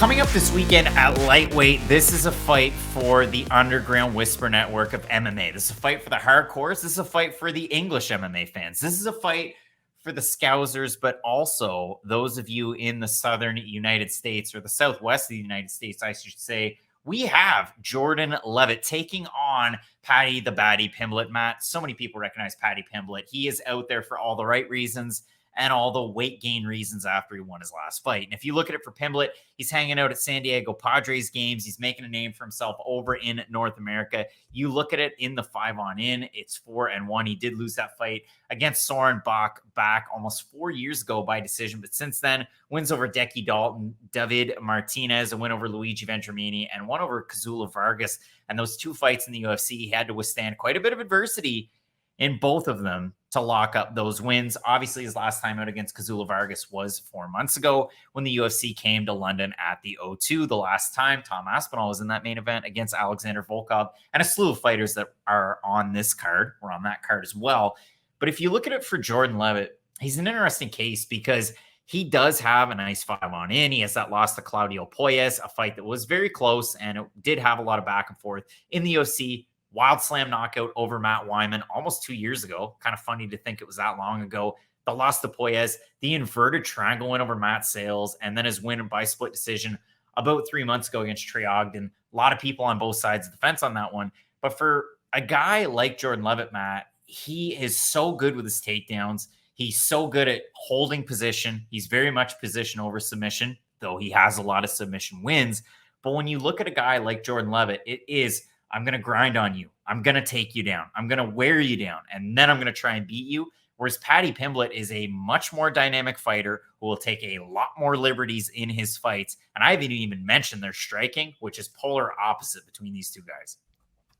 Coming up this weekend at lightweight, this is a fight for the Underground Whisper network of MMA. This is a fight for the hardcores. This is a fight for the English MMA fans. This is a fight for the Scousers, but also those of you in the southern United States, or the southwest of the United States, I should say. We have Jordan Leavitt taking on Paddy the Baddy Pimblett. Matt, so many people recognize Paddy Pimblett. He is out there for all the right reasons and all the weight gain reasons after he won his last fight. And if you look at it for Pimblett, he's hanging out at San Diego Padres games. He's making a name for himself over in North America. You look at it in the 5-on-in, it's 4-1. He did lose that fight against Soren Bach back almost 4 years ago by decision. But since then, wins over Decky Dalton, David Martinez, a win over Luigi Venturini, and one over Kazula Vargas. And those two fights in the UFC, he had to withstand quite a bit of adversity in both of them to lock up those wins. Obviously, his last time out against Kazula Vargas was 4 months ago when the UFC came to London at the O2. The last time Tom Aspinall was in that main event against Alexander Volkov, and a slew of fighters that are on this card were on that card as well. But if you look at it for Jordan Leavitt, he's an interesting case because he does have a nice 5-on-in. He has that loss to Claudio Poyes, a fight that was very close, and it did have a lot of back and forth in the UFC. Wild slam knockout over Matt Wyman almost 2 years ago. Kind of funny to think it was that long ago. The loss to Poyes, the inverted triangle win over Matt Sales, and then his win by split decision about 3 months ago against Trey Ogden. A lot of people on both sides of the fence on that one. But for a guy like Jordan Leavitt, Matt, he is so good with his takedowns. He's so good at holding position. He's very much position over submission, though he has a lot of submission wins. But when you look at a guy like Jordan Leavitt, it is, I'm going to grind on you. I'm going to take you down. I'm going to wear you down. And then I'm going to try and beat you. Whereas Paddy Pimblett is a much more dynamic fighter who will take a lot more liberties in his fights. And I haven't even mentioned their striking, which is polar opposite between these two guys.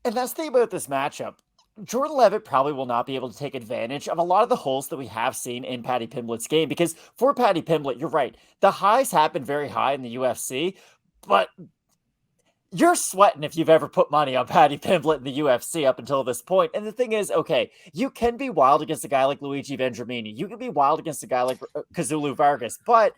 And that's the thing about this matchup. Jordan Leavitt probably will not be able to take advantage of a lot of the holes that we have seen in Paddy Pimblett's game. Because for Paddy Pimblett, you're right. The highs have been very high in the UFC, but you're sweating if you've ever put money on Paddy Pimblett in the UFC up until this point. And the thing is, okay, you can be wild against a guy like Luigi Vendramini. You can be wild against a guy like Kazula Vargas. But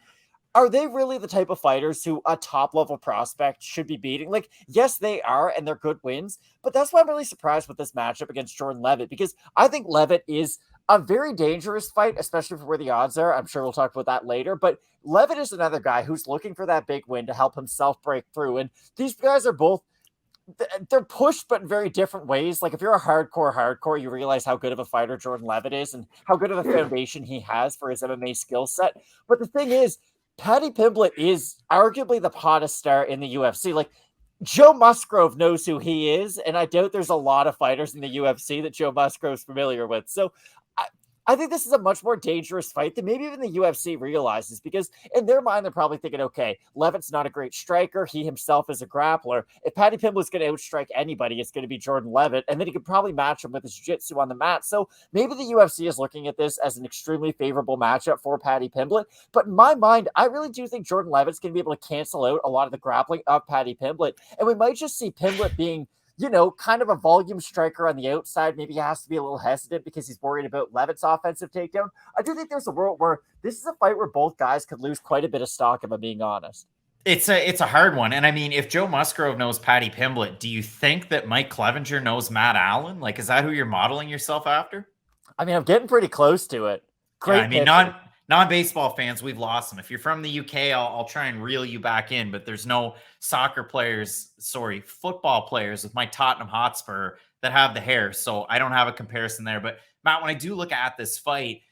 are they really the type of fighters who a top-level prospect should be beating? Like, yes, they are, and they're good wins. But that's why I'm really surprised with this matchup against Jordan Leavitt, because I think Leavitt is a very dangerous fight, especially for where the odds are. I'm sure we'll talk about that later. But Leavitt is another guy who's looking for that big win to help himself break through. And these guys are both, they're pushed, but in very different ways. Like if you're a hardcore, you realize how good of a fighter Jordan Leavitt is and how good of a foundation he has for his MMA skill set. But the thing is, Paddy Pimblett is arguably the hottest star in the UFC. Like, Joe Musgrove knows who he is, and I doubt there's a lot of fighters in the UFC that Joe Musgrove's familiar with. So I think this is a much more dangerous fight than maybe even the UFC realizes, because in their mind, they're probably thinking, okay, Leavitt's not a great striker. He himself is a grappler. If Paddy Pimblett's going to outstrike anybody, it's going to be Jordan Leavitt, and then he could probably match him with his jiu-jitsu on the mat. So maybe the UFC is looking at this as an extremely favorable matchup for Paddy Pimblett. But in my mind, I really do think Jordan Leavitt's going to be able to cancel out a lot of the grappling of Paddy Pimblett, and we might just see Pimblett being, you know, kind of a volume striker on the outside. Maybe he has to be a little hesitant because he's worried about Leavitt's offensive takedown. I do think there's a world where this is a fight where both guys could lose quite a bit of stock, if I'm being honest. It's a hard one. And I mean, if Joe Musgrove knows Paddy Pimblett, do you think that Mike Clevenger knows Matt Allen? Like, is that who you're modeling yourself after? I mean, I'm getting pretty close to it. Great. Yeah, I mean, non-baseball fans, we've lost them. If you're from the UK, I'll try and reel you back in, but there's no football players with my Tottenham Hotspur that have the hair. So I don't have a comparison there. But Matt, when I do look at this fight,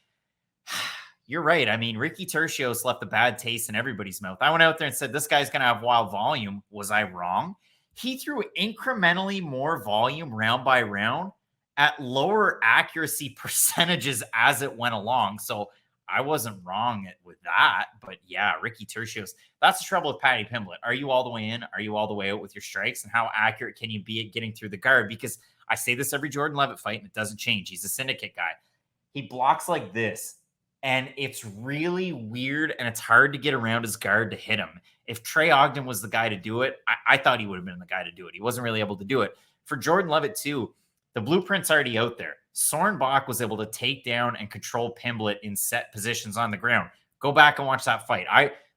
you're right. I mean, Ricky Tercios left a bad taste in everybody's mouth. I went out there and said, this guy's going to have wild volume. Was I wrong? He threw incrementally more volume round by round at lower accuracy percentages as it went along. So I wasn't wrong with that, but yeah, Ricky Tercios, that's the trouble with Paddy Pimblett. Are you all the way in? Are you all the way out with your strikes? And how accurate can you be at getting through the guard? Because I say this every Jordan Leavitt fight, and it doesn't change. He's a syndicate guy. He blocks like this, and it's really weird, and it's hard to get around his guard to hit him. If Trey Ogden was the guy to do it, I thought he would have been the guy to do it. He wasn't really able to do it. For Jordan Leavitt, too, the blueprint's already out there. Soren Bach was able to take down and control Pimblett in set positions on the ground. Go back and watch that fight.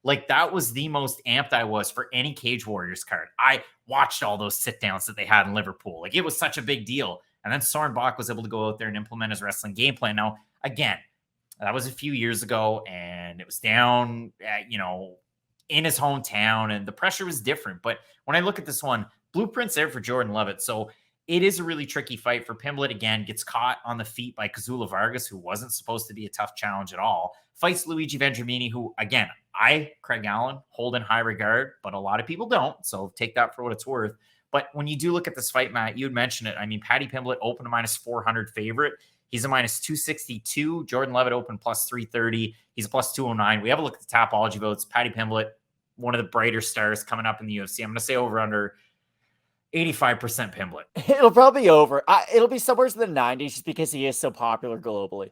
Like, that was the most amped I was for any Cage Warriors card. I watched all those sit downs that they had in Liverpool. Like, it was such a big deal. And then Soren Bach was able to go out there and implement his wrestling game plan. Now, again, that was a few years ago, and it was down, in his hometown, and the pressure was different. But when I look at this one, blueprint's there for Jordan Levitt. So it is a really tricky fight for Pimblett. Again, gets caught on the feet by Kazula Vargas, who wasn't supposed to be a tough challenge at all. Fights Luigi Vendramini, who, again, Craig Allen, hold in high regard, but a lot of people don't. So take that for what it's worth. But when you do look at this fight, Matt, you had mentioned it. I mean, Paddy Pimblett opened a minus 400 favorite. He's a minus 262. Jordan Levitt opened plus 330. He's a plus 209. We have a look at the Tapology votes. Paddy Pimblett, one of the brighter stars coming up in the UFC. I'm going to say over under 85% Pimblett. It'll probably be over. It'll be somewhere in the 90s just because he is so popular globally.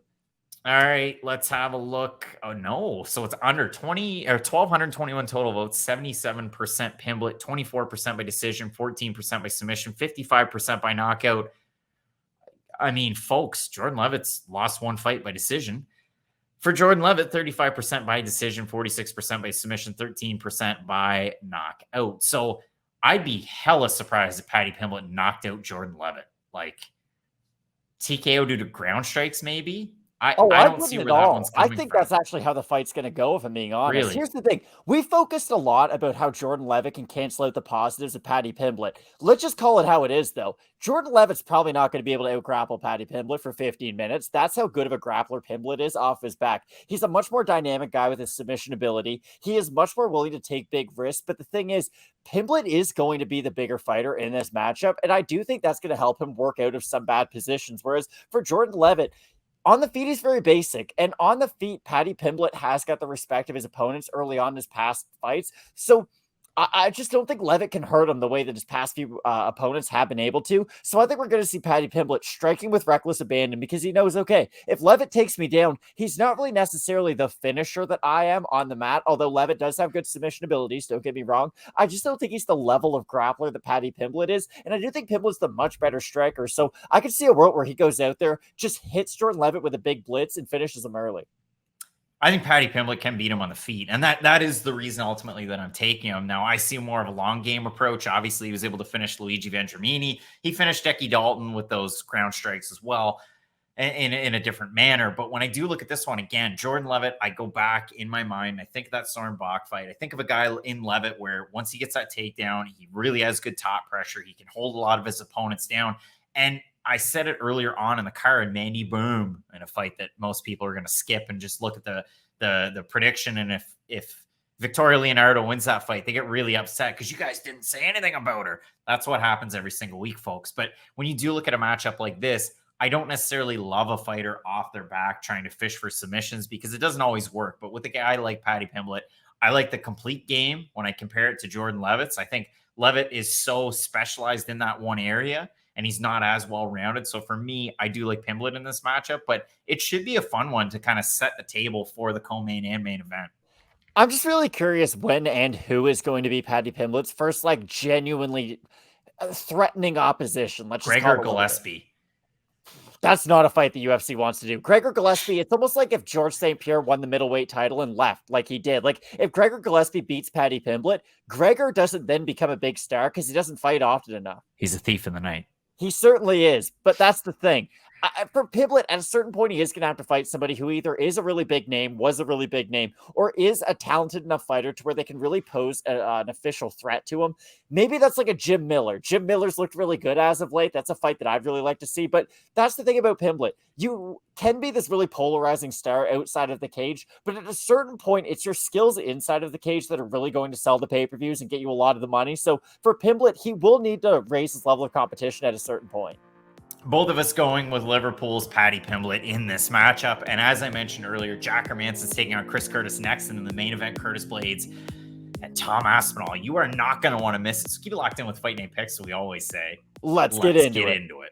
All right, let's have a look. Oh, no. So it's under 1,221 total votes, 77% Pimblett, 24% by decision, 14% by submission, 55% by knockout. I mean, folks, Jordan Levitt's lost one fight by decision. For Jordan Levitt, 35% by decision, 46% by submission, 13% by knockout. So I'd be hella surprised if Paddy Pimblett knocked out Jordan Levitt. Like, TKO due to ground strikes, maybe? I don't see where that one's coming I think from. that's actually how the fight's going to go, if I'm being honest. Really? Here's the thing. We focused a lot about how Jordan Levitt can cancel out the positives of Paddy Pimblett. Let's just call it how it is, though. Jordan Levitt's probably not going to be able to out-grapple Paddy Pimblett for 15 minutes. That's how good of a grappler Pimblett is off his back. He's a much more dynamic guy with his submission ability. He is much more willing to take big risks. But the thing is, Pimblett is going to be the bigger fighter in this matchup, and I do think that's going to help him work out of some bad positions. Whereas for Jordan Levitt, on the feet, he's very basic. And on the feet, Paddy Pimblett has got the respect of his opponents early on in his past fights. So I just don't think Levitt can hurt him the way that his past few opponents have been able to. So I think we're going to see Paddy Pimblett striking with reckless abandon because he knows, okay, if Levitt takes me down, he's not really necessarily the finisher that I am on the mat, although Levitt does have good submission abilities, don't get me wrong. I just don't think he's the level of grappler that Paddy Pimblett is, and I do think Pimblett's the much better striker. So I could see a world where he goes out there, just hits Jordan Levitt with a big blitz and finishes him early. I think Paddy Pimblett can beat him on the feet. And that is the reason ultimately that I'm taking him. Now, I see more of a long game approach. Obviously, he was able to finish Luigi Vendramini. He finished Decky Dalton with those ground strikes as well in a different manner. But when I do look at this one again, Jordan Levitt, I go back in my mind. I think of that Soren Bach fight. I think of a guy in Levitt where once he gets that takedown, he really has good top pressure. He can hold a lot of his opponents down. And I said it earlier on in the card, Mandy Boom, in a fight that most people are going to skip and just look at the prediction. And if Victoria Leonardo wins that fight, they get really upset because you guys didn't say anything about her. That's what happens every single week, folks. But when you do look at a matchup like this, I don't necessarily love a fighter off their back trying to fish for submissions because it doesn't always work. But with a guy like Paddy Pimblett, I like the complete game when I compare it to Jordan Levitt's. I think Levitt is so specialized in that one area, and he's not as well-rounded. So for me, I do like Pimblett in this matchup, but it should be a fun one to kind of set the table for the co-main and main event. I'm just really curious when and who is going to be Paddy Pimblett's first, like, genuinely threatening opposition. Let's just Gregor Gillespie. That's not a fight the UFC wants to do. Gregor Gillespie, it's almost like if George St. Pierre won the middleweight title and left like he did. Like, if Gregor Gillespie beats Paddy Pimblett, Gregor doesn't then become a big star because he doesn't fight often enough. He's a thief in the night. He certainly is, but that's the thing. For Pimblett, at a certain point, he is going to have to fight somebody who either is a really big name, was a really big name, or is a talented enough fighter to where they can really pose an official threat to him. Maybe that's like a Jim Miller. Jim Miller's looked really good as of late. That's a fight that I'd really like to see. But that's the thing about Pimblett. You can be this really polarizing star outside of the cage, but at a certain point, it's your skills inside of the cage that are really going to sell the pay-per-views and get you a lot of the money. So for Pimblett, he will need to raise his level of competition at a certain point. Both of us going with Liverpool's Paddy Pimblett in this matchup. And as I mentioned earlier, Jack Hermansson's taking on Chris Curtis next. And in the main event, Curtis Blades and Tom Aspinall. You are not going to want to miss it. So keep it locked in with Fight Night Picks, so we always say. Let's get into it.